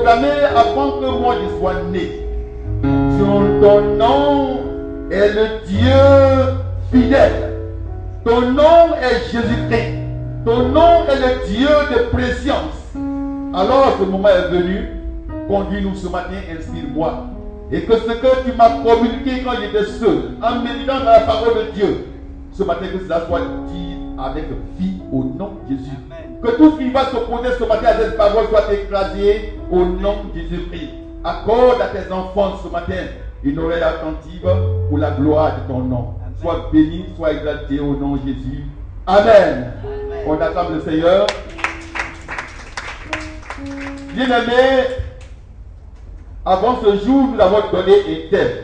proclamé avant que moi je sois né. Ton nom est le Dieu fidèle. Ton nom est Jésus-Christ. Ton nom est le Dieu de préscience. Alors ce moment est venu. Conduis-nous ce matin, inspire-moi. Et que ce que tu m'as communiqué quand j'étais seul, en méditant dans la parole de Dieu, ce matin que cela soit dit avec vie au nom de Jésus. Amen. Que tout ce qui va s'opposer ce matin à cette parole soit écrasé au nom de Jésus-Christ. Accorde à tes enfants ce matin une oreille attentive pour la gloire de ton nom. Amen. Sois béni, sois exalté au nom de Jésus. Amen. Amen. On acclame le Seigneur. Bien-aimés, avant ce jour, nous avons donné un thème.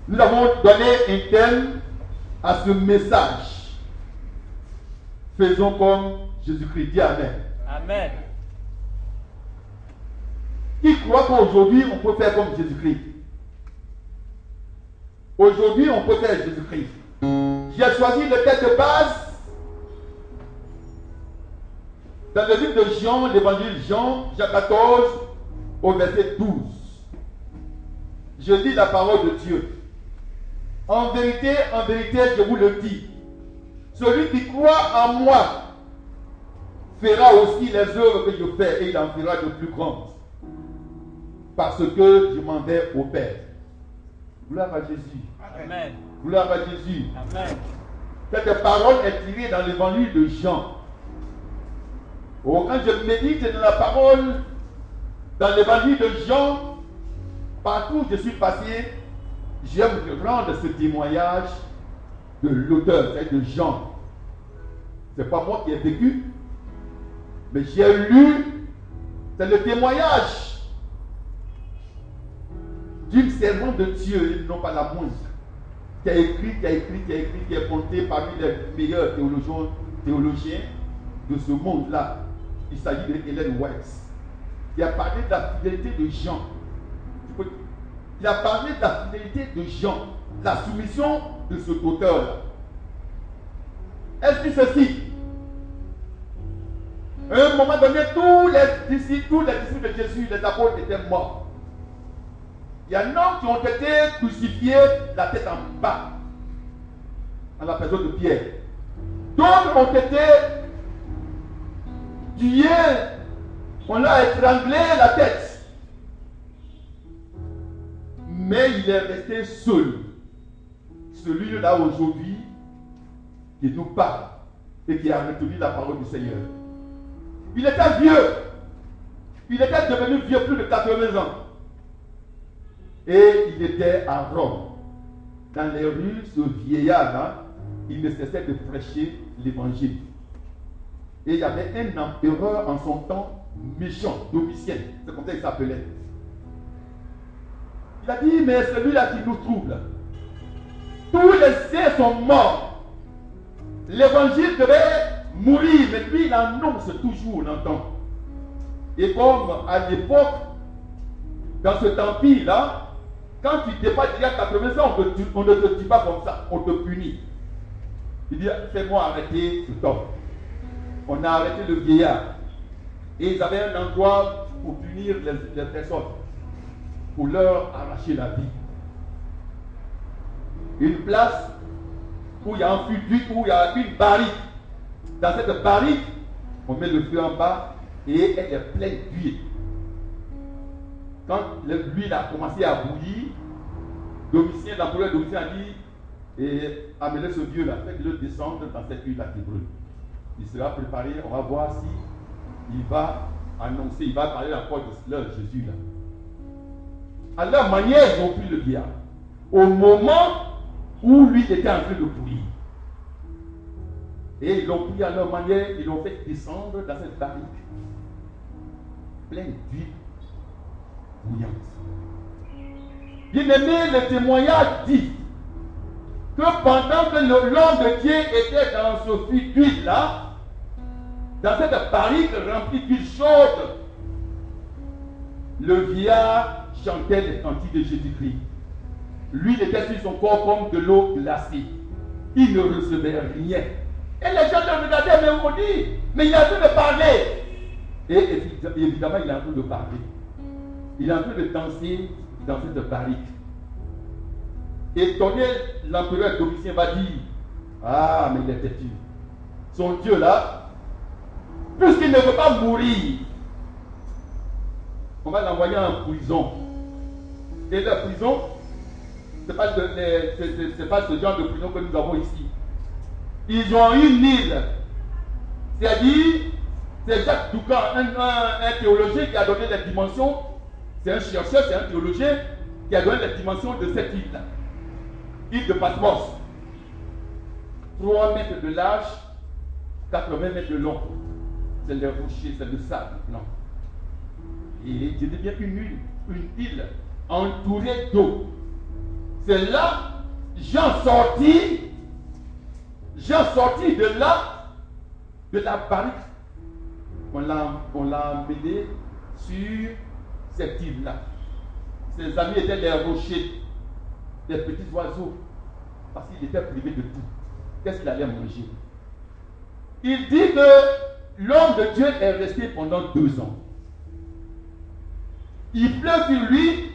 Nous avons donné un thème à ce message. Faisons comme Jésus-Christ. Dis Amen. Amen. Qui croit qu'aujourd'hui on peut faire comme Jésus-Christ? Aujourd'hui on peut faire Jésus-Christ. J'ai choisi le texte de base dans le livre de Jean, l'évangile Jean, chapitre 14, au verset 12. Je lis la parole de Dieu. En vérité, je vous le dis, celui qui croit en moi fera aussi les œuvres que je fais et il en fera de plus grandes. Parce que je m'en vais au Père. Gloire à Jésus. Amen. Gloire à Jésus. Amen. Cette parole est tirée dans l'évangile de Jean. Oh, quand je médite dans la parole, dans l'évangile de Jean, partout où je suis passé, j'aime rendre ce témoignage de l'auteur, c'est-à-dire de Jean. Ce n'est pas moi qui ai vécu, mais j'ai lu, c'est le témoignage d'une servante de Dieu, non pas la moindre, qui a écrit, qui est compté parmi les meilleurs théologiens de ce monde-là. Il s'agit de Ellen White. Il a parlé de la fidélité de Jean. Il a parlé de la fidélité de Jean, la soumission de cet auteur-là. Elle dit ceci. À un moment donné, tous les disciples de Jésus, les apôtres étaient morts. Il y en a qui ont été crucifiés la tête en bas, à la personne de Pierre. D'autres ont été tués, on leur a étranglé la tête. Mais il est resté seul. Celui-là aujourd'hui qui nous parle et qui a retenu la parole du Seigneur. Il était vieux. Il était devenu vieux, plus de 80 ans. Et il était à Rome. Dans les rues, ce vieillard-là, il ne cessait de prêcher l'évangile. Et il y avait un empereur en son temps, méchant, Domitien. C'est comme ça qu'il s'appelait. Il a dit, mais celui-là qui nous trouble, tous les saints sont morts. L'évangile devait mourir, mais lui, il annonce toujours, on entend. Et comme à l'époque, dans cet empire-là, quand tu dépasses déjà 80 ans, on ne te tue pas comme ça, on te punit. Il dit, fais-moi arrêter cet homme. On a arrêté le vieillard. Et ils avaient un endroit pour punir les personnes, pour leur arracher la vie. Une place où il y a un fût, où il y a une barrique. Dans cette barrique, on met le feu en bas et elle est pleine d'huile. Quand l'huile a commencé à bouillir, l'empereur Domitien a dit, amenez ce vieux-là, faites-le descendre dans cette huile-là qui brûle. Il sera préparé, on va voir si il va annoncer, il va parler encore de leur Jésus-là. À leur manière, ils ont pris le vieillard. Au moment où lui était en train de bouillir. Et ils l'ont pris à leur manière, ils l'ont fait descendre dans cette barrique pleine d'huile bouillante. Bien-aimé, le témoignage dit que pendant que l'homme de Dieu était dans ce fût d'huile-là, dans cette barrique remplie d'huile chaude, le vieillard chantait les cantiques de Jésus-Christ. L'huile était sur son corps comme de l'eau glacée. Il ne recevait rien. Et les gens le regardaient, mais on dit, mais il a dû me parler. Et évidemment, il est en train de parler. Il est en train de danser dans cette barrique. Étonné, l'empereur Domitien va dire, ah, mais il est têtu. Son Dieu là, puisqu'il ne veut pas mourir, on va l'envoyer en prison. Et la prison, ce n'est pas ce genre de prison que nous avons ici. Ils ont une île. C'est-à-dire, c'est Jacques Doucan, un théologien qui a donné les dimensions. C'est un chercheur, c'est un théologien qui a donné les dimensions de cette île. Île de Patmos. 3 mètres de large, 80 mètres de long. C'est les rochers, c'est le sable. Non. Et je dis bien une île entourée d'eau. C'est là, Jean sorti de là, de la barrique. On l'a emmené sur cette île-là. Ses amis étaient les rochers, des petits oiseaux, parce qu'il était privé de tout. Qu'est-ce qu'il allait manger? Il dit que l'homme de Dieu est resté pendant 2 ans. Il pleut sur lui,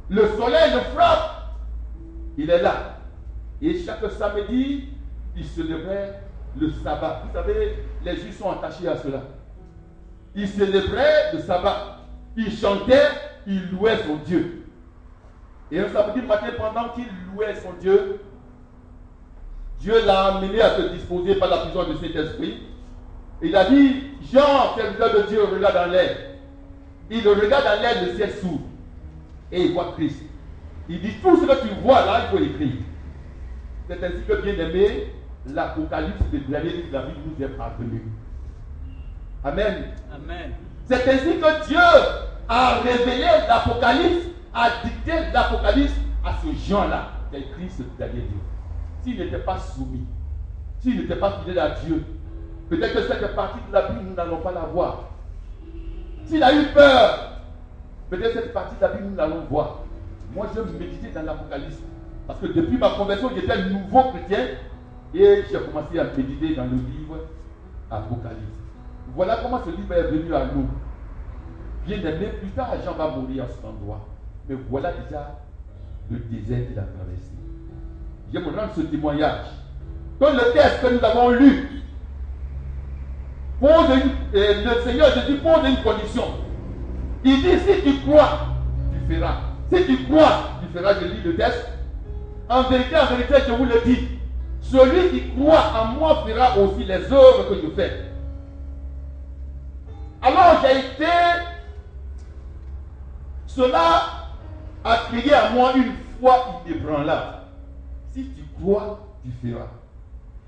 le soleil le frappe, il est là. Et chaque samedi, il célébrait le sabbat. Vous savez, les Juifs sont attachés à cela. Il célébrait le sabbat. Il chantait, il louait son Dieu. Et un samedi matin, pendant qu'il louait son Dieu, Dieu l'a amené à se disposer par la puissance de cet esprit. Il a dit, Jean, serviteur de Dieu, regarde dans l'air. Il regarde dans l'air, le ciel s'ouvre. Et il voit Christ. Il dit, tout ce que tu vois là, il faut écrire. C'est ainsi que, bien aimé, l'Apocalypse de dernier livre de la Bible nous est parvenu. Amen. Amen. C'est ainsi que Dieu a révélé l'Apocalypse, a dicté l'Apocalypse à ce Jean-là, qui a écrit ce dernier livre. S'il n'était pas soumis, s'il n'était pas fidèle à Dieu, peut-être que cette partie de la Bible, nous n'allons pas la voir. S'il a eu peur, peut-être cette partie de la Bible, nous l'allons voir. Moi, je méditais dans l'Apocalypse. Parce que depuis ma conversion, j'étais un nouveau chrétien. Et j'ai commencé à méditer dans le livre Apocalypse. Voilà comment ce livre est venu à nous. Bien aimé, plus tard, Jean va mourir à cet endroit. Mais voilà déjà le désert qu'il a traversé. Je me rends ce témoignage. Dans le texte que nous avons lu, le Seigneur Jésus pose une condition. Il dit, si tu crois, tu feras. Si tu crois, tu feras. Je lis le texte. En vérité, je vous le dis. Celui qui croit en moi fera aussi les œuvres que je fais. Alors j'ai été, cela a créé à moi une foi inébranlable. Si tu crois, tu feras.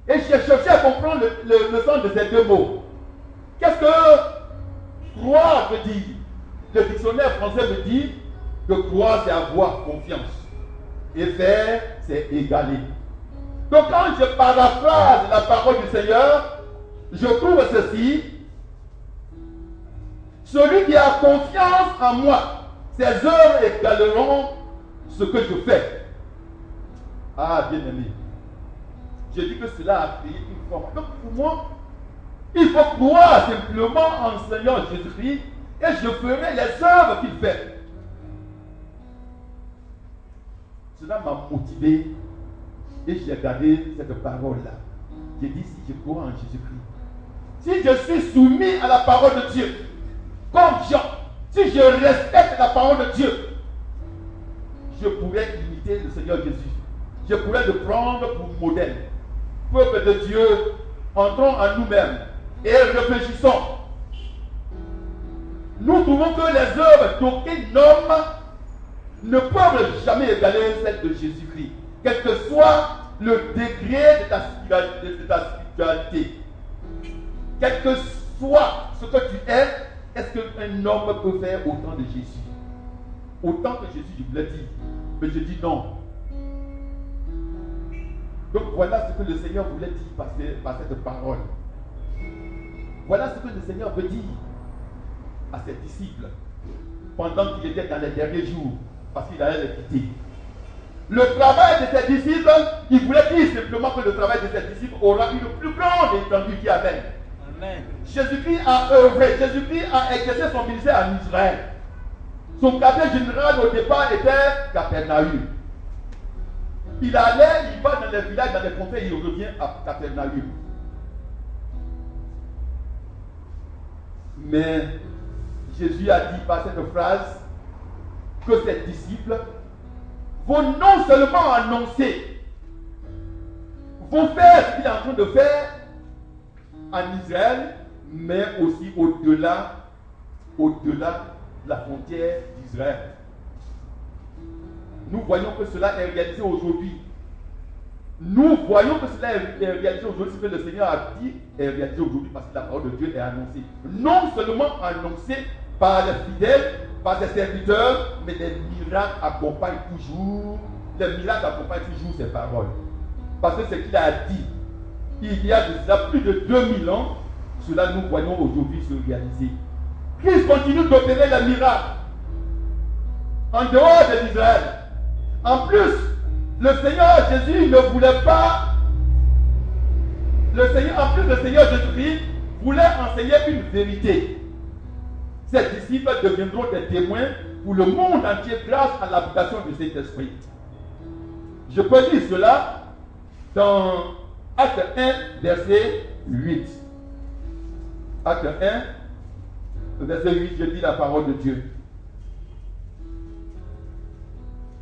Et j'ai cherché à comprendre le sens de ces 2 mots. Qu'est-ce que croire veut dire? Le dictionnaire français me dit que croire, c'est avoir confiance. Et faire, c'est égaler. Donc quand je paraphrase la parole du Seigneur, je trouve ceci. Celui qui a confiance en moi, ses œuvres égaleront ce que je fais. Ah, bien aimé. Je dis que cela a créé une forme. Donc pour moi, il faut croire simplement en le Seigneur Jésus-Christ et je ferai les œuvres qu'il fait. Cela m'a motivé et j'ai gardé cette parole-là. J'ai dit, si je crois en Jésus-Christ, si je suis soumis à la parole de Dieu, comme Jean, si je respecte la parole de Dieu, je pourrais imiter le Seigneur Jésus. Je pourrais le prendre pour modèle. Peuple de Dieu, entrons en nous-mêmes et réfléchissons. Nous trouvons que les œuvres d'aucun homme ne peuvent jamais égaler celle de Jésus-Christ, quel que soit le degré de ta spiritualité. Quel que soit ce que tu es, est-ce qu'un homme peut faire autant de Jésus? Autant que Jésus, je voulais dire. Mais je dis non. Donc voilà ce que le Seigneur voulait dire par cette parole. Voilà ce que le Seigneur veut dire à ses disciples pendant qu'il était dans les derniers jours, parce qu'il allait les quitter. Le travail de ses disciples, il voulait dire simplement que le travail de ses disciples aura une plus grande étendue qui amène. Jésus-Christ a œuvré, Jésus-Christ a exercé son ministère en Israël. Son quartier général au départ était Capernaum. Il allait, il va dans les villages, dans les contrées, il revient à Capernaum. Mais Jésus a dit par cette phrase que ses disciples vont non seulement annoncer, vont faire ce qu'il est en train de faire en Israël, mais aussi au-delà de la frontière d'Israël. Nous voyons que cela est réalisé aujourd'hui. Nous voyons que cela est réalisé aujourd'hui. Ce que le Seigneur a dit est réalisé aujourd'hui parce que la parole de Dieu est annoncée. Non seulement annoncée par les fidèles, par ses serviteurs, mais les miracles accompagnent toujours. Les miracles accompagnent toujours ces paroles. Parce que ce qu'il a dit, il y a de cela plus de 2000 ans, cela nous voyons aujourd'hui se réaliser. Christ continue d'opérer les miracles en dehors de l'Israël. En plus, le Seigneur Jésus ne voulait pas, en plus le Seigneur Jésus-Christ voulait enseigner une vérité. Ses disciples deviendront des témoins pour le monde entier grâce à l'habitation de cet esprit. Je peux lire cela dans Acte 1, verset 8. Acte 1, verset 8, je lis la parole de Dieu.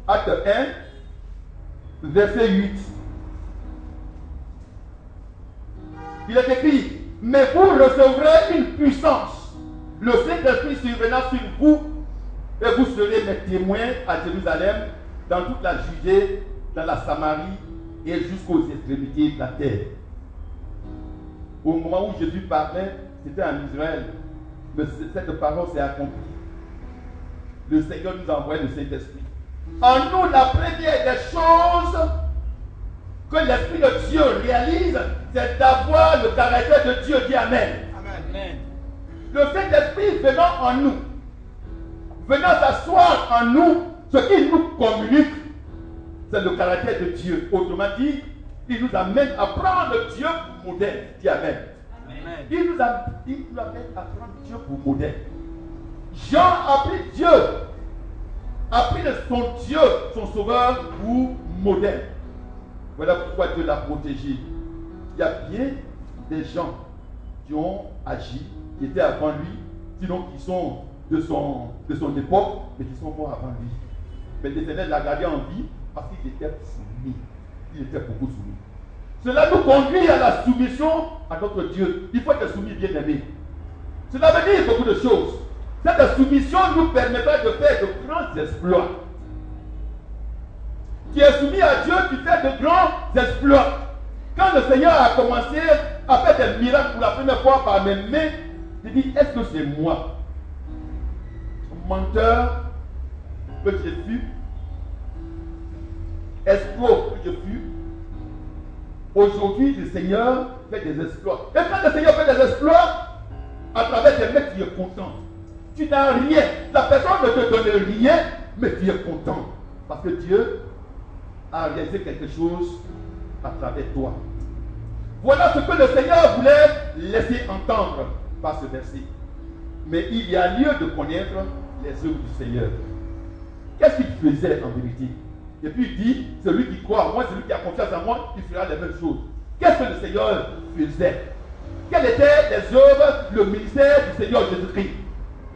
Acte 1, verset 8. Il est écrit, mais vous recevrez une puissance. Le Saint-Esprit survenant sur vous, et vous serez mes témoins à Jérusalem, dans toute la Judée, dans la Samarie et jusqu'aux extrémités de la terre. Au moment où Jésus parlait, c'était en Israël. Mais cette parole s'est accomplie. Le Seigneur nous a envoyé le Saint-Esprit. En nous, la première des choses que l'Esprit de Dieu réalise, c'est d'avoir le caractère de Dieu. Dis Amen. Amen. Le Saint-Esprit venant en nous, venant s'asseoir en nous, ce qu'il nous communique, c'est le caractère de Dieu. Autrement dit, il nous amène à prendre Dieu pour modèle. Dis Amen. Amen. Il nous amène à prendre Dieu pour modèle. Jean a pris Dieu, a pris son Dieu, son sauveur, pour modèle. Voilà pourquoi Dieu l'a protégé. Il y a bien des gens qui ont agi, qui étaient avant lui, sinon qui sont de son époque, mais qui sont morts avant lui. Mais l'Éternel l'a gardé en vie parce qu'il était soumis. Il était beaucoup soumis. Cela nous conduit à la soumission à notre Dieu. Il faut être soumis, bien aimé. Cela veut dire beaucoup de choses. Cette soumission nous permettra de faire de grands exploits. Tu es soumis à Dieu, tu fais de grands exploits. Quand le Seigneur a commencé à faire des miracles pour la première fois par mes mains, il dit, est-ce que c'est moi, menteur que j'ai fus, escroc que je fus? Aujourd'hui, le Seigneur fait des exploits. Et quand le Seigneur fait des exploits, à travers des mecs, tu es content. Tu n'as rien. La personne ne te donne rien, mais tu es content. Parce que Dieu a réalisé quelque chose à travers toi. Voilà ce que le Seigneur voulait laisser entendre par ce verset. Mais il y a lieu de connaître les œuvres du Seigneur. Qu'est-ce qu'il faisait en vérité? Et puis il dit, celui qui croit en moi, celui qui a confiance en moi, il fera les mêmes choses. Qu'est-ce que le Seigneur faisait? Quelles étaient les œuvres, le ministère du Seigneur Jésus-Christ?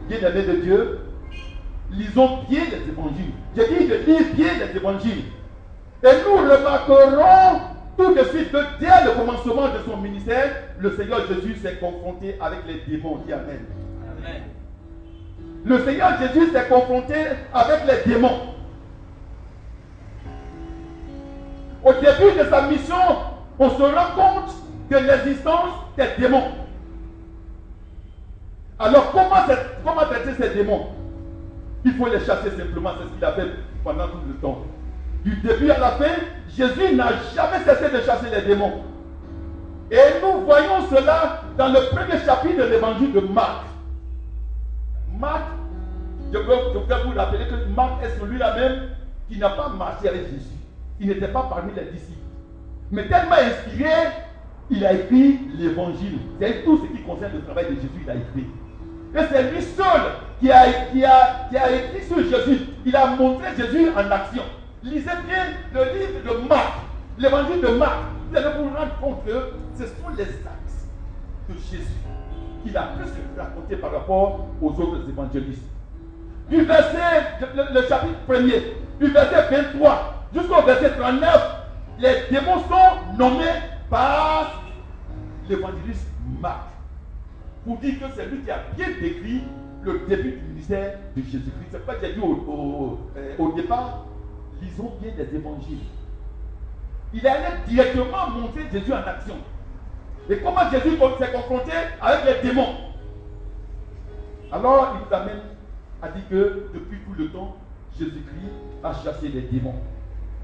Bien-aimés de Dieu, lisons bien les évangiles. J'ai dit de lire bien les évangiles. Et nous remarquerons tout de suite que dès le commencement de son ministère, le Seigneur Jésus s'est confronté avec les démons. Dis Amen. Amen. Le Seigneur Jésus s'est confronté avec les démons. Au début de sa mission, on se rend compte de l'existence des démons. Alors comment traiter ces démons? Il faut les chasser simplement, c'est ce qu'il a fait pendant tout le temps. Du début à la fin, Jésus n'a jamais cessé de chasser les démons. Et nous voyons cela dans le premier chapitre de l'évangile de Marc. Marc, je peux vous rappeler que Marc est celui-là même qui n'a pas marché avec Jésus. Il n'était pas parmi les disciples. Mais tellement inspiré, il a écrit l'évangile. C'est tout ce qui concerne le travail de Jésus, il a écrit. Et c'est lui seul qui a écrit sur Jésus. Il a montré Jésus en action. Lisez bien le livre de Marc, l'évangile de Marc. Vous allez vous rendre compte que ce sont les actes de Jésus qu'il a plus raconté par rapport aux autres évangélistes. Du verset, le chapitre 1er, du verset 23 jusqu'au verset 39, les démons sont nommés par l'évangéliste Marc. Pour dire que c'est lui qui a bien décrit le début du ministère de Jésus-Christ. C'est pas que j'ai dit au départ, lisons bien les évangiles. Il allait directement montrer Jésus en action. Et comment Jésus s'est confronté avec les démons. Alors il nous amène à dire que depuis tout le temps, Jésus-Christ a chassé les démons.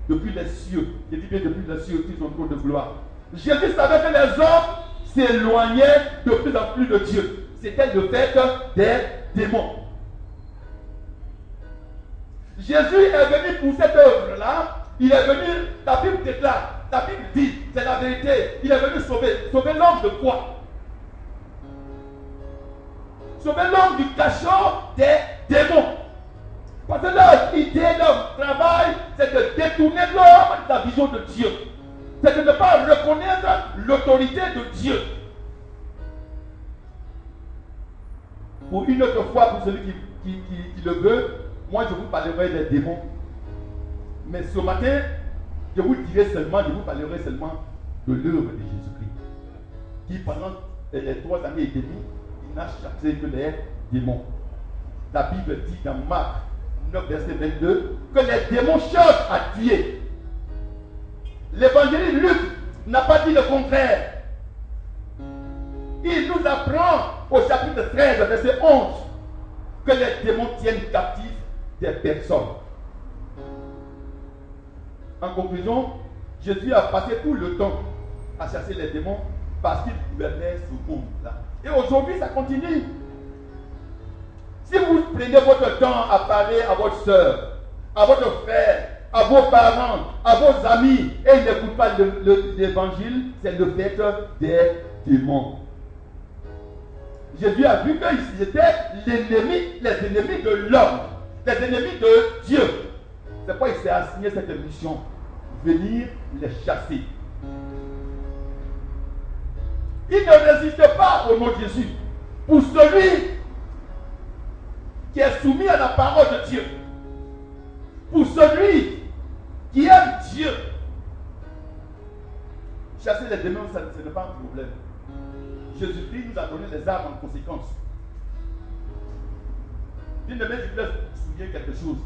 Depuis les cieux, je dis bien depuis les cieux, qui sont trop de gloire. Jésus savait que les hommes s'éloignaient de plus en plus de Dieu. C'était le fait des démons. Jésus est venu pour cette œuvre-là. Il est venu, la Bible déclare, la Bible dit, c'est la vérité. Il est venu sauver. Sauver l'homme de quoi? Sauver l'homme du cachot des démons. Parce que leur idée, leur travail, c'est de détourner l'homme de la vision de Dieu. C'est de ne pas reconnaître l'autorité de Dieu. Pour une autre fois, pour celui qui le veut, moi je vous parlerai des démons. Mais ce matin, je vous parlerai seulement de l'œuvre de Jésus-Christ. Qui pendant les 3 années et demie, il n'a chassé que les démons. La Bible dit dans Marc 9, verset 22, que les démons cherchent à tuer. L'évangéliste Luc n'a pas dit le contraire. Il nous apprend au chapitre 13, verset 11, que les démons tiennent captifs des personnes. En conclusion, Jésus a passé tout le temps à chasser les démons parce qu'il gouvernait ce monde-là. Et aujourd'hui, ça continue. Si vous prenez votre temps à parler à votre soeur, à votre frère, à vos parents, à vos amis, et ils n'écoutent pas l'évangile, c'est le fait des démons. Jésus a vu qu'ils étaient les ennemis de l'homme, les ennemis de Dieu. C'est pourquoi il s'est assigné cette mission, venir les chasser. Il ne résiste pas au nom de Jésus. Pour celui qui est soumis à la parole de Dieu, pour celui qui aime Dieu, chasser les démons, ce n'est pas un problème. Jésus-Christ nous a donné les armes en conséquence. Une de mes je voulais souligner quelque chose.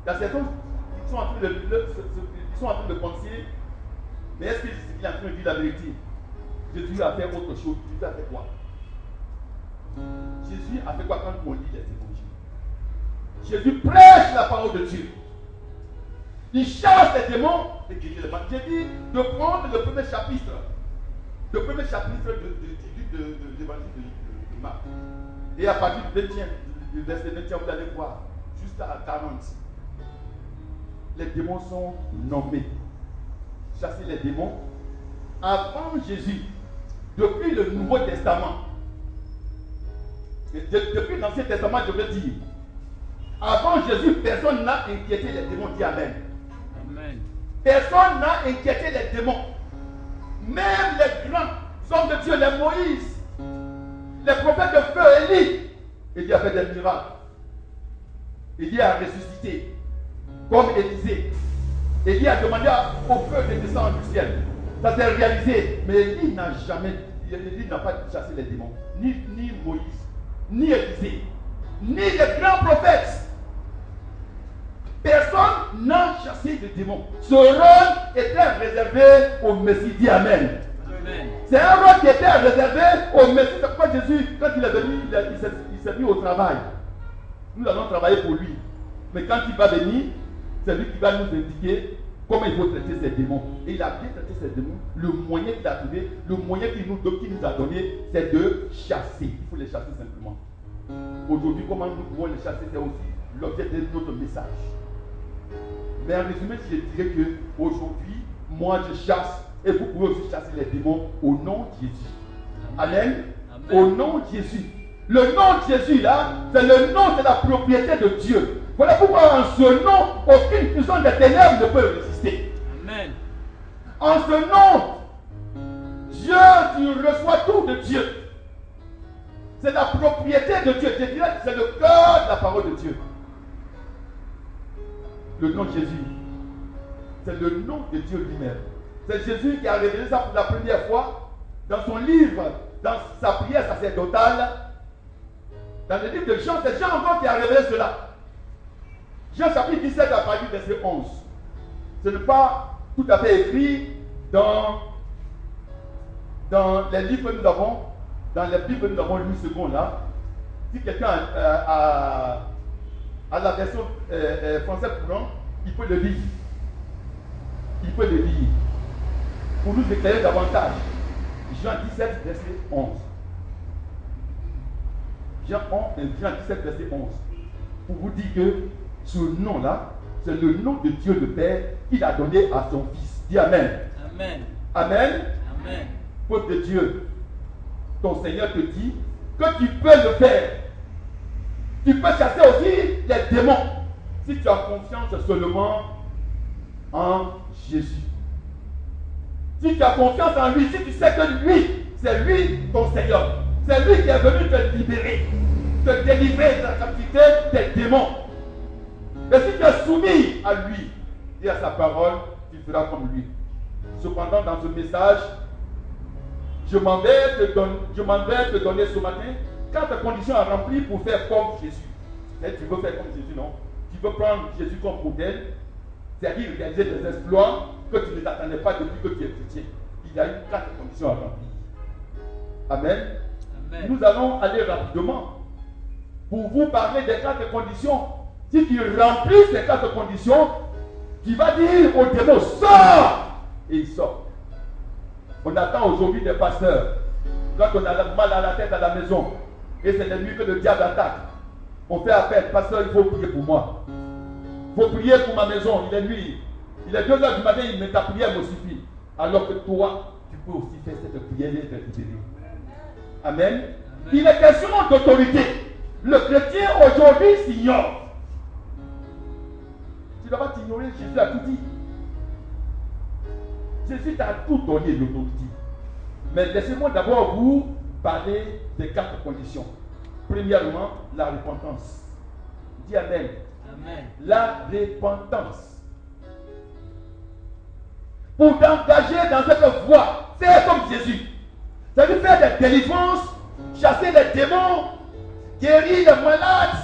Il y a certains qui sont en train de penser, mais est-ce qu'il est en train de dire la vérité? Jésus a fait autre chose. Jésus a fait quoi? Jésus a fait quoi quand on lit les évangiles? Jésus prêche la parole de Dieu. Il chasse les démons et guérit les malades. J'ai dit de prendre le premier chapitre. Le premier chapitre de l'évangile de Marc. Et à partir du 20e, du verset 20e, vous allez voir, jusqu'à 40. Les démons sont nommés. Chasser les démons. Avant Jésus, depuis le Nouveau Testament, depuis l'Ancien Testament, je veux dire, avant Jésus, personne n'a inquiété les démons. Dis Amen. Amen. Personne n'a inquiété les démons. Même les grands hommes de Dieu, les Moïse, les prophètes de feu, Élie, Élie a fait des miracles. Élie a ressuscité, comme Élisée. Élie a demandé au feu de descendre du ciel. Ça s'est réalisé. Mais Élie n'a pas chassé les démons. Ni Moïse, ni Élisée, ni les grands prophètes. Personne n'a chassé de démons. Ce rôle était réservé au Messie. Dis Amen. Amen. C'est un rôle qui était réservé au Messie. C'est pourquoi Jésus, quand il est venu, il s'est mis au travail. Nous allons travailler pour lui. Mais quand il va venir, c'est lui qui va nous indiquer comment il faut traiter ces démons. Et il a bien traité ces démons. Le moyen qu'il a trouvé, le moyen qu'il nous a donné, c'est de chasser. Il faut les chasser simplement. Aujourd'hui, comment nous pouvons les chasser, c'est aussi l'objet de notre message. Mais en résumé, je dirais que aujourd'hui, moi je chasse Et vous pouvez aussi chasser les démons au nom de Jésus. Amen. Amen. Au nom de Jésus. Le nom de Jésus là, c'est le nom de la propriété de Dieu. Voilà pourquoi en ce nom, aucune puissance des ténèbres ne peut résister. Amen. En ce nom, Dieu, tu reçois tout de Dieu. C'est la propriété de Dieu. Je dirais que c'est le cœur de la parole de Dieu. Le nom de Jésus, c'est le nom de Dieu lui-même. C'est Jésus qui a révélé ça pour la première fois dans son livre, dans sa prière sacerdotale. Dans le livre de Jean, c'est Jean encore qui a révélé cela. Jean chapitre 17 à partir du verset 11. Ce n'est pas tout à fait écrit dans les livres que nous avons, dans les Bibles que nous avons lu second là. Si quelqu'un a la version française courant, il peut le lire. Il peut le lire. Pour nous éclairer davantage. Jean 17, verset 11. Jean 17, verset 11. Pour vous dire que ce nom-là, c'est le nom de Dieu le Père qu'il a donné à son Fils. Dis Amen. Amen. Amen. Amen. Peuple de Dieu, ton Seigneur te dit que tu peux le faire. Tu peux chasser aussi les démons si tu as confiance seulement en Jésus. Si tu as confiance en lui, si tu sais que lui, c'est lui ton Seigneur. C'est lui qui est venu te libérer, te délivrer de la captivité des démons. Et si tu es soumis à lui et à sa parole, tu feras comme lui. Cependant, dans ce message, je m'en vais te donner ce matin 4 conditions à remplir pour faire comme Jésus. Et tu veux faire comme Jésus, non? Tu veux prendre Jésus comme modèle, c'est-à-dire réaliser des exploits que tu ne t'attendais pas depuis que tu es chrétien. Il y a eu 4 conditions à remplir. Amen. Amen. Nous allons aller rapidement pour vous parler des 4 conditions. Si tu remplis ces 4 conditions, tu vas dire au démon, sors! Et il sort. On attend aujourd'hui des pasteurs. Quand on a mal à la tête à la maison, et c'est la nuit que le diable attaque, on fait appel, pasteur, il faut prier pour moi. Il faut prier pour ma maison, il est nuit. Il est 2h du matin, mais ta prière me suffit. Alors que toi, tu peux aussi faire cette prière et te libérer. Amen. Amen. Il est question d'autorité. Le chrétien aujourd'hui s'ignore. Tu ne dois pas t'ignorer, Jésus a tout dit. Jésus t'a tout donné l'autorité. Mais laissez-moi d'abord vous parler des 4 conditions. Premièrement, la repentance. Dis Amen. Amen. La repentance. Pour t'engager dans cette voie, fais comme Jésus. Ça veut faire des délivrances, chasser les démons, guérir les malades.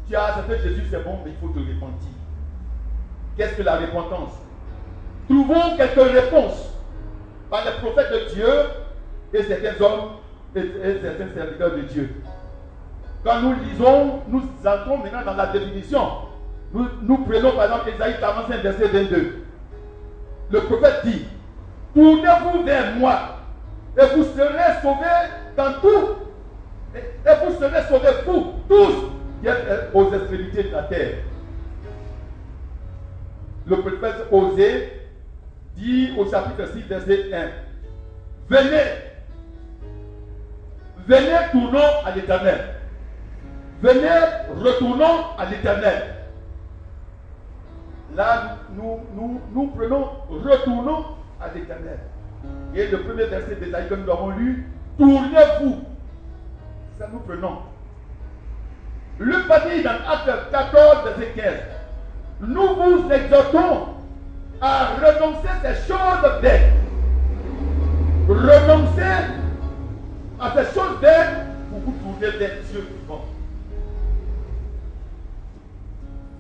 Tu as accepté Jésus, c'est bon, mais il faut te repentir. Qu'est-ce que la repentance? Trouvons quelques réponses par les prophètes de Dieu et certains hommes et certains serviteurs de Dieu. Quand nous lisons, nous entrons maintenant dans la définition. Nous prenons par exemple Ésaïe 45, verset 22. Le prophète dit, tournez-vous vers moi et vous serez sauvés dans tout. Et vous serez sauvés, vous tous qui êtes aux extrémités de la terre. Le prophète Osée dit au chapitre 6, verset 1, venez, tournons à l'Éternel. Venez, retournons à l'Éternel. Là, nous prenons, retournons à l'Éternel. Et le premier verset d'Ésaïe que nous avons lu, tournez-vous. Ça nous prenons. Luc va dire dans Acte 14, verset 15, nous vous exhortons à renoncer ces choses vaines. Renoncer à ces choses vaines pour vous tourner vers Dieu vivant.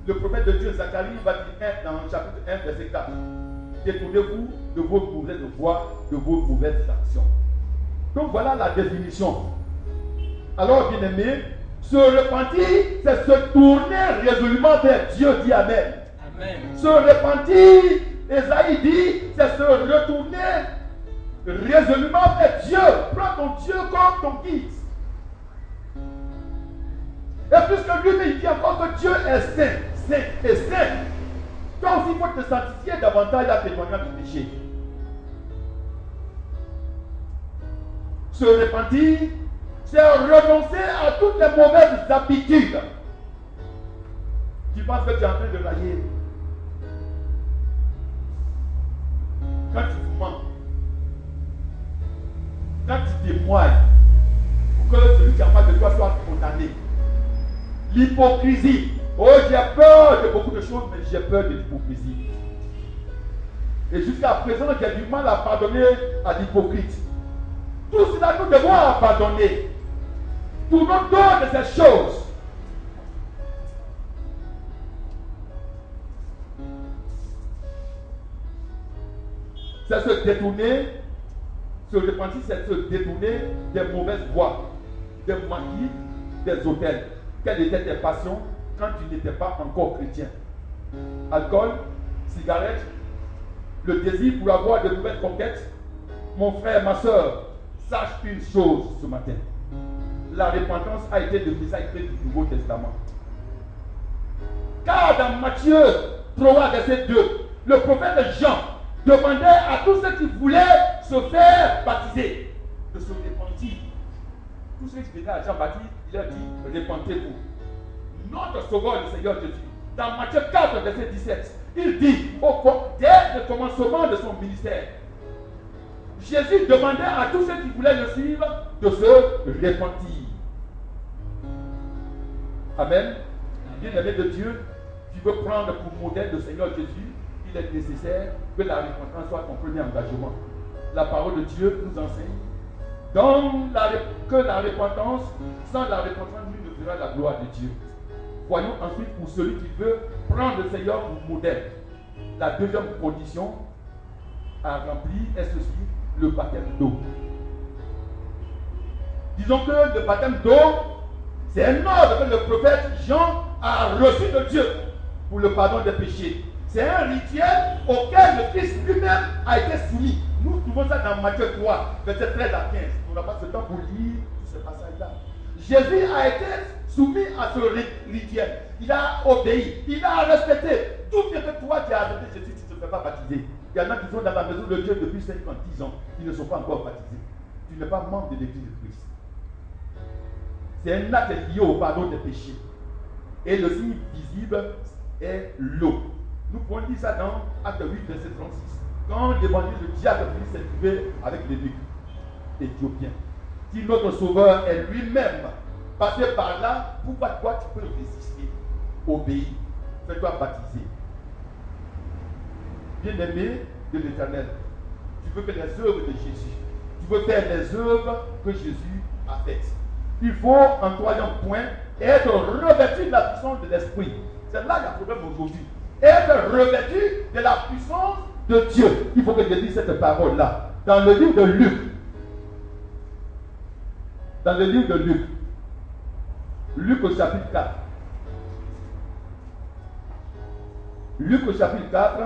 Le prophète de Dieu, Zacharie, va dire dans chapitre 1, verset 4. Détournez-vous de vos mauvaises voies, de vos mauvaises actions. Donc voilà la définition. Alors, bien-aimés, se repentir, c'est se tourner résolument vers Dieu, dit Amen. Amen. Se repentir, Esaïe dit, c'est se retourner résolument vers Dieu. Prends ton Dieu comme ton guide. Et puisque lui-même dit encore que Dieu est saint, saint et saint, Toi aussi, il faut te satisfier davantage à témoigner du péché. Se repentir, c'est renoncer à toutes les mauvaises habitudes. Tu penses que tu es en train de railler. Quand tu mens, quand tu témoignes, pour que celui qui en face de toi soit condamné. L'hypocrisie. Oh, j'ai peur de beaucoup de choses, mais j'ai peur de l'hypocrisie. Et jusqu'à présent, j'ai du mal à pardonner à l'hypocrite. Tout cela, nous devons abandonner. Tournons dehors de ces choses. C'est se détourner, se repentir, c'est se détourner des mauvaises voies, des maquis, des autels. Quelles étaient tes passions quand tu n'étais pas encore chrétien? Alcool, cigarette, le désir pour avoir de nouvelles conquêtes. Mon frère, ma soeur, sache une chose ce matin. La repentance a été le message du Nouveau Testament. Car dans Matthieu 3, verset 2, le prophète Jean demandait à tous ceux qui voulaient se faire baptiser de se repentir. Tous ceux qui venaient à Jean-Baptiste, il leur dit, repentez-vous. Notre sauveur, le Seigneur Jésus, dans Matthieu 4, verset 17, il dit, dès le commencement de son ministère, Jésus demandait à tous ceux qui voulaient le suivre de se repentir. Amen. Bien-aimé de Dieu, tu veux prendre pour modèle le Seigneur Jésus, il est nécessaire que la repentance soit ton premier engagement. La parole de Dieu nous enseigne que la repentance, sans la repentance, nul ne verra la gloire de Dieu. Voyons ensuite pour celui qui veut prendre le Seigneur pour modèle. La deuxième condition à remplir est ceci, le baptême d'eau. Disons que le baptême d'eau, c'est un ordre que le prophète Jean a reçu de Dieu pour le pardon des péchés. C'est un rituel auquel le Christ lui-même a été soumis. Nous trouvons ça dans Matthieu 3, verset 13 à 15. On n'a pas ce temps pour lire ce passage-là. Jésus a été soumis à ce rituel. Il a obéi, il a respecté. Tout ce que toi tu as accepté Jésus, tu ne te fais pas baptiser. Il y en a qui sont dans la maison de Dieu depuis 5 ans, 10 ans, ils ne sont pas encore baptisés. Tu n'es pas membre de l'église de Christ. C'est un acte lié au pardon des péchés. Et le signe visible est l'eau. Nous pouvons lire ça dans Acte 8, verset 36. Quand l'évangile de diable s'est trouvé avec l'évêque éthiopien. Si notre sauveur est lui-même passé par là, pourquoi toi tu peux résister? Obéir. Fais-toi baptiser. Bien-aimé de l'Éternel, tu veux que les œuvres de Jésus, tu veux faire les œuvres que Jésus a faites. Il faut, en troisième point, être revêtu de la puissance de l'Esprit. C'est là qu'il y a problème aujourd'hui. Être revêtu de la puissance de Dieu. Il faut que je dise cette parole-là. Dans le livre de Luc. Dans le livre de Luc. Luc au chapitre 4. Luc au chapitre 4.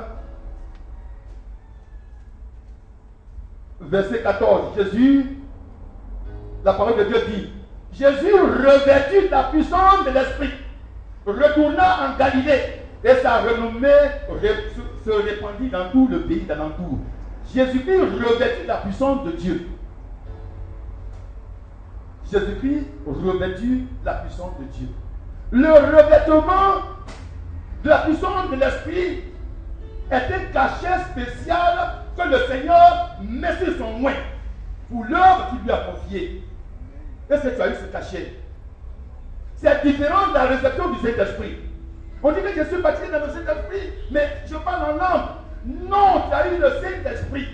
Verset 14. Jésus, la parole de Dieu dit, Jésus revêtu de la puissance de l'Esprit, retourna en Galilée, et sa renommée se répandit dans tout le pays d'alentour. Jésus-Christ revêtu de la puissance de Dieu. Jésus-Christ revêtu de la puissance de Dieu. Le revêtement de la puissance de l'Esprit est un cachet spécial que le Seigneur met sur son oint pour l'œuvre qu'il lui a confiée. Est-ce que tu as eu ce cachet? C'est différent de la réception du Saint-Esprit. On dit que je suis baptisé dans le Saint-Esprit, mais je parle en langue. Non, tu as eu le Saint-Esprit.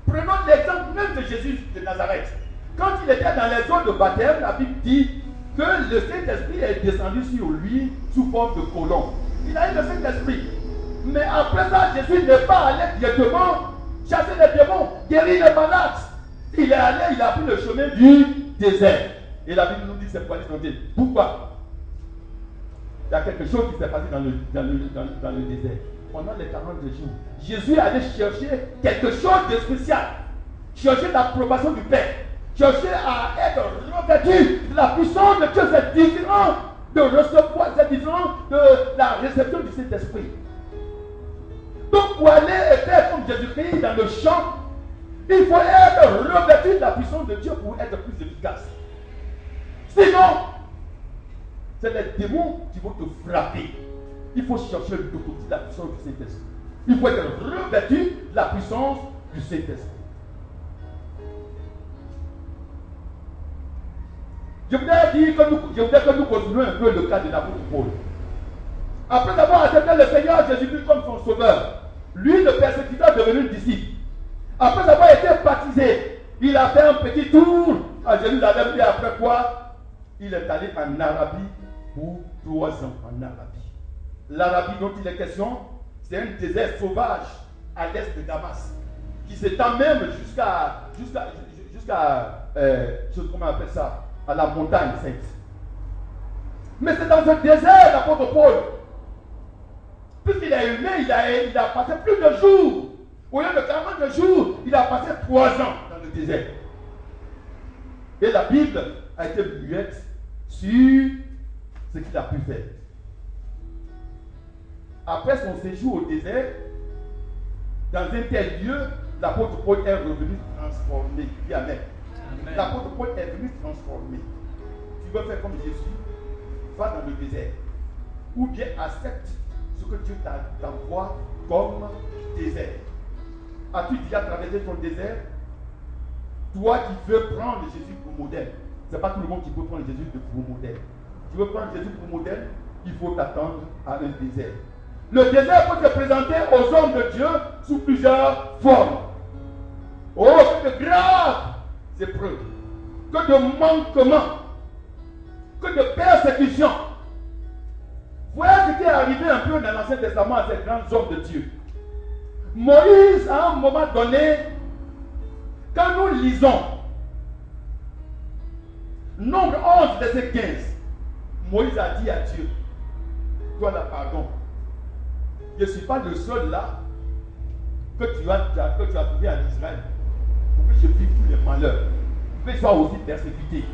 Prenons l'exemple même de Jésus de Nazareth. Quand il était dans les eaux de baptême, la Bible dit que le Saint-Esprit est descendu sur lui sous forme de colombe. Il a eu le Saint-Esprit. Mais après ça, Jésus n'est pas allé directement chasser les démons, guérir les malades. Il est allé, il a pris le chemin du désert. Et la Bible nous dit c'est pour aller chanter. Pourquoi? Il y a quelque chose qui s'est passé dans le désert. Pendant les 40 jours, Jésus allait chercher quelque chose de spécial. Chercher l'approbation du Père. Chercher à être revêtu de la puissance de Dieu. C'est différent de recevoir, c'est différent de la réception du Saint-Esprit. Jésus-Christ dans le champ, il faut être revêtu de la puissance de Dieu pour être plus efficace. Sinon, c'est les démons qui vont te frapper. Il faut chercher l'autorité de la puissance du Saint-Esprit. Il faut être revêtu de la puissance du Saint-Esprit. Je voudrais que nous continuions un peu le cas de l'apôtre Paul. Après avoir accepté le Seigneur Jésus-Christ comme son sauveur, lui, le persécuteur, est devenu disciple. Après avoir été baptisé, il a fait un petit tour à Jérusalem et après quoi, il est allé en Arabie pour 3 ans en Arabie. L'Arabie dont il est question, c'est un désert sauvage à l'est de Damas, qui s'étend même jusqu'à comment on appelle ça, à la montagne sainte. Mais c'est dans ce désert, l'apôtre Paul, puisqu'il est humain, il a passé plus de jours. Au lieu de 40 jours, il a passé 3 ans dans le désert. Et la Bible a été muette sur ce qu'il a pu faire. Après son séjour au désert, dans un tel lieu, l'apôtre Paul est revenu transformé. Amen. L'apôtre Paul est venu transformé. Tu veux faire comme Jésus, va dans le désert. Ou bien accepte ce que Dieu t'envoie comme désert. As-tu déjà traversé ton désert? Toi qui veux prendre Jésus pour modèle. Ce n'est pas tout le monde qui peut prendre Jésus pour modèle. Tu veux prendre Jésus pour modèle? Il faut t'attendre à un désert. Le désert peut se présenter aux hommes de Dieu sous plusieurs formes. Oh, que de graves épreuves, que de manquements, que de persécutions. Voilà ce qui est arrivé un peu dans l'Ancien Testament à ces grands hommes de Dieu. Moïse, à un moment donné, quand nous lisons Nombre 11, verset 15, Moïse a dit à Dieu, toi là, pardon, je ne suis pas le seul là que tu as trouvé en Israël pour que je vive tous les malheurs, pour que je sois aussi persécuté.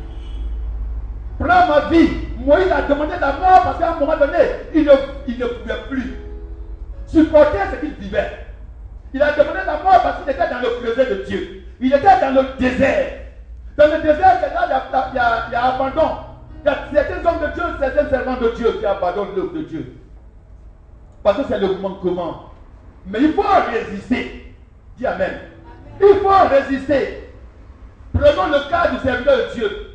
Prends ma vie. Moïse a demandé la mort parce qu'à un moment donné, il ne pouvait plus supporter ce qu'il vivait. Il a demandé la mort parce qu'il était dans le creuset de Dieu. Il était dans le désert. Dans le désert, c'est là il y a abandon. Il y a certains hommes de Dieu, certains servants de Dieu qui abandonnent l'œuvre de Dieu. Parce que c'est le manquement. Mais il faut résister. Dis Amen. Il faut résister. Prenons le cas du serviteur de Dieu.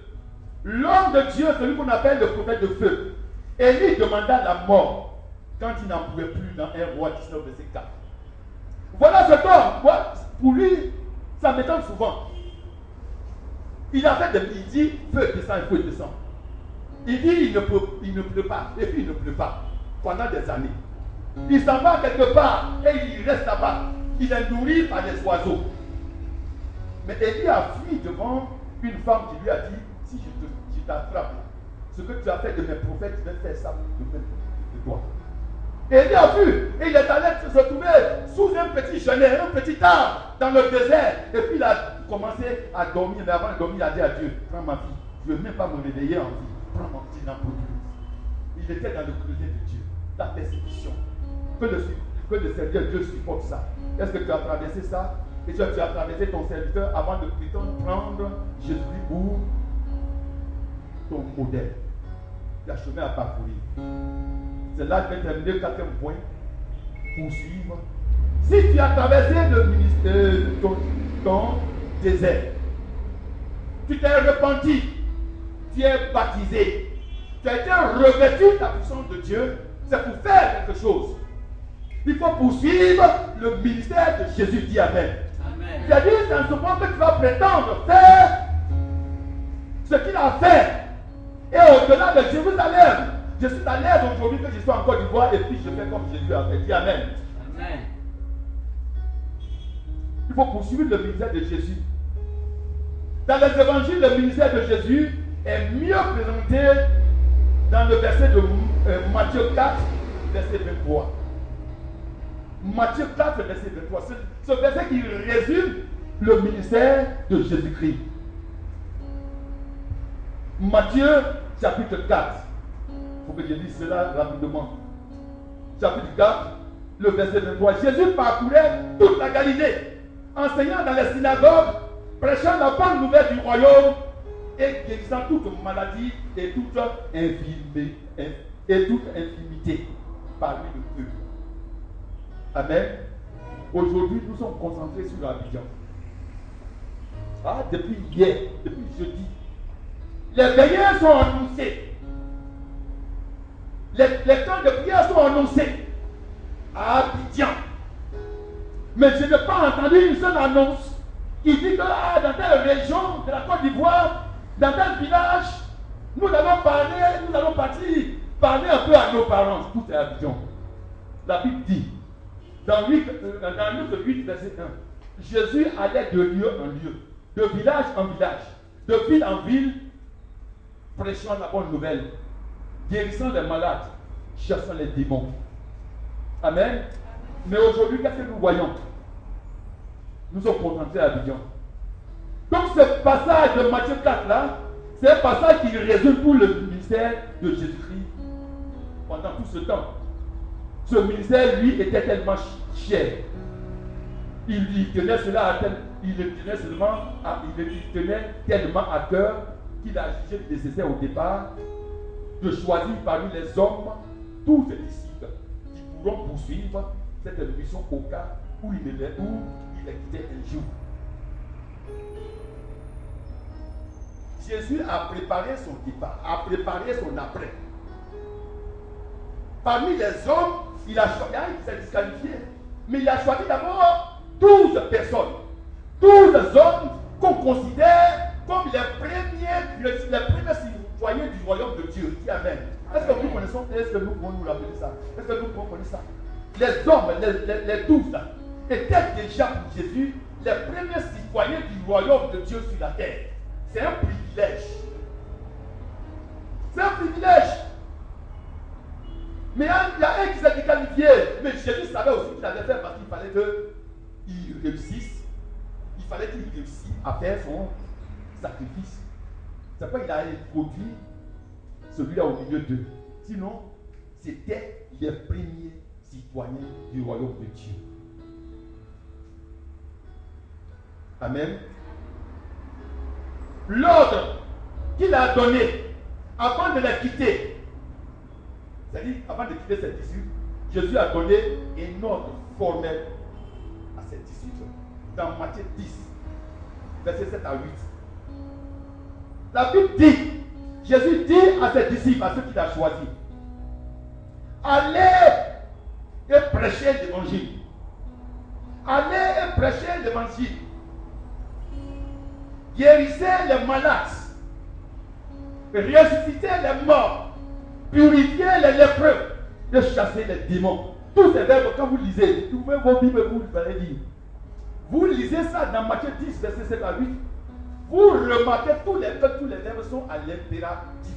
L'homme de Dieu, celui qu'on appelle le prophète de feu. Élie demanda la mort quand il n'en pouvait plus dans 1 Roi 19, verset 4. Voilà cet homme. Pour lui, ça m'étonne souvent. Il a fait il dit, feu descend, il faut descendre. Il dit, il ne pleut pas. Et puis il ne pleut pas. Pendant des années. Il s'en va quelque part et il reste là-bas. Il est nourri par les oiseaux. Mais Élie a fui devant une femme qui lui a dit, si je t'attrape, ce que tu as fait de mes prophètes, je vais faire ça de toi. Élie a vu, et il est allé se trouver sous un petit genêt, un petit arbre dans le désert. Et puis il a commencé à dormir. Mais avant de dormir, il a dit à Dieu, prends ma vie. Je ne veux même pas me réveiller en vie. Prends mon petit n'importe. Il était dans le creuset de Dieu. La persécution. Que le serviteur de Dieu supporte ça. Est-ce que tu as traversé ça? Et tu as traversé ton serviteur avant de prétendre prendre Jésus pour ton modèle. Il y a chemin à parcourir. C'est là que je vais terminer le 4e point. Poursuivre. Si tu as traversé le ministère, ton désert, tu t'es repenti, tu es baptisé, tu as été revêtu de la puissance de Dieu, c'est pour faire quelque chose. Il faut poursuivre le ministère de Jésus. Dis Amen. C'est-à-dire, c'est en ce moment que tu vas prétendre faire ce qu'il a fait. Et au-delà de Jérusalem, je suis à l'aise aujourd'hui que je sois en Côte d'Ivoire et puis je fais comme Jésus a fait. Dis Amen. Amen. Il faut poursuivre le ministère de Jésus. Dans les évangiles, le ministère de Jésus est mieux présenté dans le verset de Matthieu 4, verset 23. Matthieu 4, verset 23. Ce verset qui résume le ministère de Jésus-Christ. Matthieu, chapitre 4. Il faut que je dise cela rapidement. Chapitre 4, le verset 23. Jésus parcourait toute la Galilée, enseignant dans les synagogues, prêchant la bonne nouvelle du royaume et guérissant toute maladie et toute infirmité parmi le peuple. Amen. Aujourd'hui, nous sommes concentrés sur Abidjan. Depuis hier, depuis jeudi, les veillées sont annoncées. Les temps de prière sont annoncés à Abidjan. Mais je n'ai pas entendu une seule annonce qui dit que dans telle région de la Côte d'Ivoire, dans tel village, nous allons partir parler un peu à nos parents. Tout est à Abidjan. La Bible dit, dans Luc 8, verset 1, Jésus allait de lieu en lieu, de village en village, de ville en ville, prêchant la bonne nouvelle, guérissant les malades, chassant les démons. Amen. Mais aujourd'hui, qu'est-ce que nous voyons? Nous sommes concentrés à Abidjan. Donc ce passage de Matthieu 4 là, c'est un passage qui résume tout le ministère de Jésus-Christ pendant tout ce temps. Ce ministère, lui, était tellement cher. Il tenait tellement à cœur qu'il a jugé nécessaire au départ de choisir parmi les hommes tous ses disciples qui pourront poursuivre cette mission au cas où il les quittait un jour. Jésus a préparé son départ, a préparé son après. Parmi les hommes, il a choisi, il s'est disqualifié, mais il a choisi d'abord 12 personnes. 12 hommes qu'on considère comme les premiers citoyens du royaume de Dieu. Qui Amen. Est-ce que nous connaissons, est-ce que nous pouvons nous rappeler ça? Est-ce que nous pouvons connaître ça? Les hommes, les 12 étaient déjà pour Jésus les premiers citoyens du royaume de Dieu sur la terre. C'est un privilège. C'est un privilège. Mais il y a un qui s'est qualifié. Mais Jésus savait aussi qu'il allait faire parce qu'il fallait qu'il réussisse. Il fallait qu'il réussisse à faire son sacrifice. C'est pourquoi il a introduit celui-là au milieu d'eux. Sinon, c'était les premiers citoyens du royaume de Dieu. Amen. L'ordre qu'il a donné avant de les quitter, c'est-à-dire avant de quitter ses disciples, Jésus a donné un ordre formel à ses disciples. Dans Matthieu 10, versets 7 à 8. La Bible dit, Jésus dit à ses disciples, à ceux qu'il a choisis, allez et prêchez l'évangile. Allez et prêchez l'évangile. Guérissez les malades, ressuscitez les morts, purifiez les lépreux et chassez les démons. Tous ces verbes, quand vous lisez, vous pouvez vos Bibles, vous allez lire. Vous lisez ça dans Matthieu 10, verset 7 à 8. Vous remarquez que tous les verbes sont à l'impératif.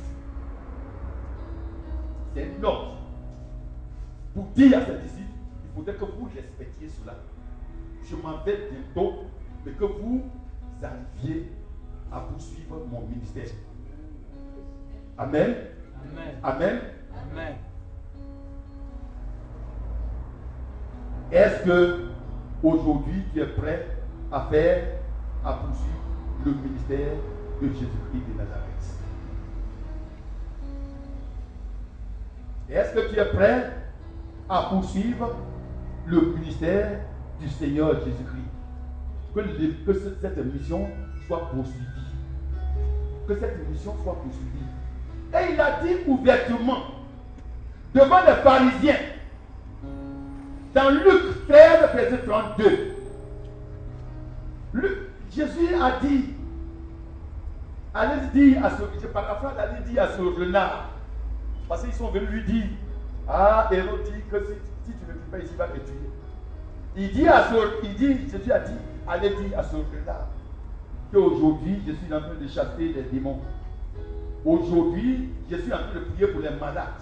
C'est un ordre. Pour dire à ses disciples, il faudrait que vous respectiez cela. Je m'en vais bientôt, mais que vous arriviez à poursuivre mon ministère. Amen. Amen. Amen. Amen. Est-ce que aujourd'hui tu es prêt à poursuivre le ministère de Jésus-Christ de Nazareth? Est-ce que tu es prêt à poursuivre le ministère du Seigneur Jésus-Christ? Que cette mission soit poursuivie. Que cette mission soit poursuivie. Et il a dit ouvertement devant les pharisiens dans Luc 13, verset 32. Jésus a dit, allez dire à ce, je paraphrase, allez dire à ce renard, parce qu'ils sont venus lui dire, Hérode dit que si tu ne pries pas ici, il va te tuer. Jésus a dit, allez dire à ce renard qu'aujourd'hui, je suis en train de chasser les démons. Aujourd'hui, je suis en train de prier pour les malades.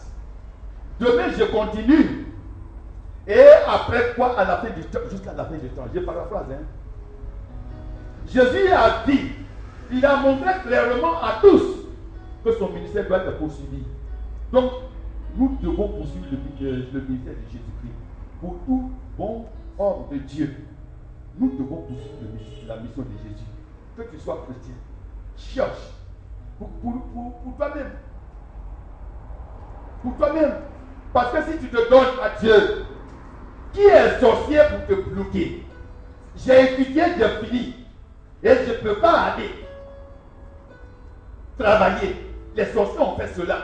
Demain, je continue. Et après quoi, à la fin du temps, jusqu'à la fin du temps, je paraphrase. Jésus a dit, il a montré clairement à tous que son ministère doit être poursuivi. Donc, nous devons poursuivre le ministère de Jésus-Christ. Pour tout bon homme de Dieu, nous devons poursuivre la mission de Jésus. Que tu sois chrétien, cherche pour toi-même. Pour toi-même. Parce que si tu te donnes à Dieu, qui est sorcier pour te bloquer? J'ai étudié, j'ai fini. Et je ne peux pas aller travailler. Les sorciers ont fait cela.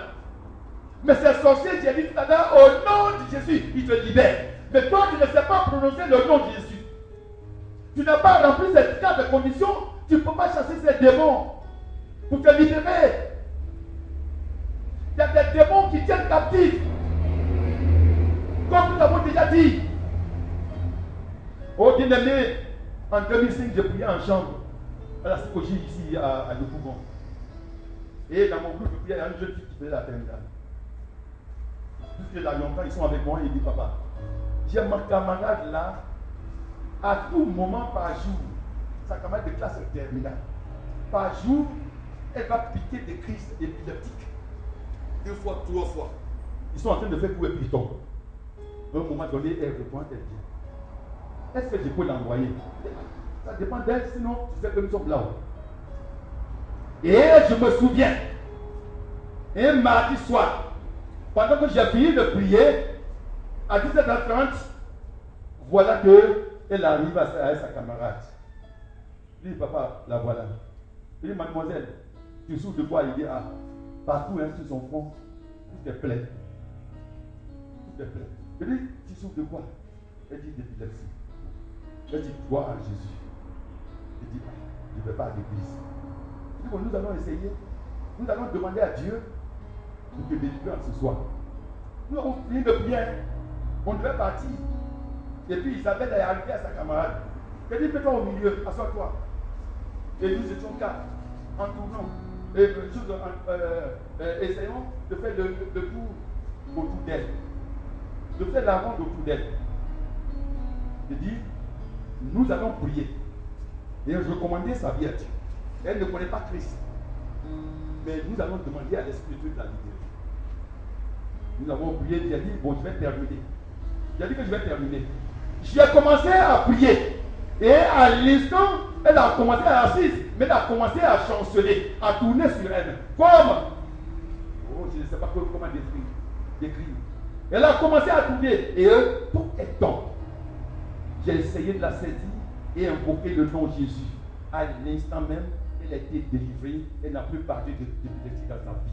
Mais ces sorciers, j'ai dit tout à l'heure, au nom de Jésus, ils te libèrent. Mais toi, tu ne sais pas prononcer le nom de Jésus. Tu n'as pas rempli ces quatre conditions, tu ne peux pas chasser ces démons pour te libérer. Il y a des démons qui tiennent captifs. Comme nous l'avons déjà dit. Oh bien-aimé, en 2005, j'ai prié en chambre à la psychologie ici à Le Couvent. Et dans mon groupe de prière, il y a une jeune fille qui faisait la terminale. Puisque là, longtemps, ils sont avec moi et ils disent papa, j'ai ma camarade là, à tout moment par jour, sa camarade de classe terminale, par jour, elle va piquer des crises épileptiques. 2 fois, 3 fois. Ils sont en train de faire coups et puis ils tombent. À un moment donné, elle répond, elle dit, est-ce que je peux l'envoyer? Ça dépend d'elle, sinon tu sais que nous sommes là-haut. Et je me souviens, un mardi soir, pendant que j'ai fini de prier, à 17h30, voilà qu'elle arrive à sa camarade. Il dit, papa, la voilà. Il dit, mademoiselle, tu souffres de quoi? Il dit, ah, partout sur son front, tout est plein. Tout est plein. Il dit, tu souffres de quoi? Elle dit, d'épilepsie. Elle dit, toi à Jésus. Il dit, je ne vais pas à l'église. Il dit, bon, nous allons essayer. Nous allons demander à Dieu pour te délivrer ce soir. Nous avons fini de prier. On devait partir. Et puis Isabelle est arrivée à sa camarade. Elle dit, mets-toi au milieu, assois-toi. Et nous étions 4 en tournant. Et essayons de faire le tour autour d'elle. De faire la ronde autour d'elle. Je dis, nous allons prier. Et je recommandais sa vie à Dieu. Elle ne connaît pas Christ. Mais nous allons demander à l'Esprit de Dieu de la libérer. Nous avons prié, j'ai dit, bon, je vais terminer. J'ai dit que je vais terminer. J'ai commencé à prier. Et à l'instant, elle a commencé à assise, mais elle a commencé à chanceler, à tourner sur elle. Comme, oh, je ne sais pas comment décrire. Elle a commencé à tourner. Et tout est tombé. J'ai essayé de la saisir et invoquer le nom de Jésus. À l'instant même, elle a été délivrée. Elle n'a plus parlé de l'électricité dans sa vie.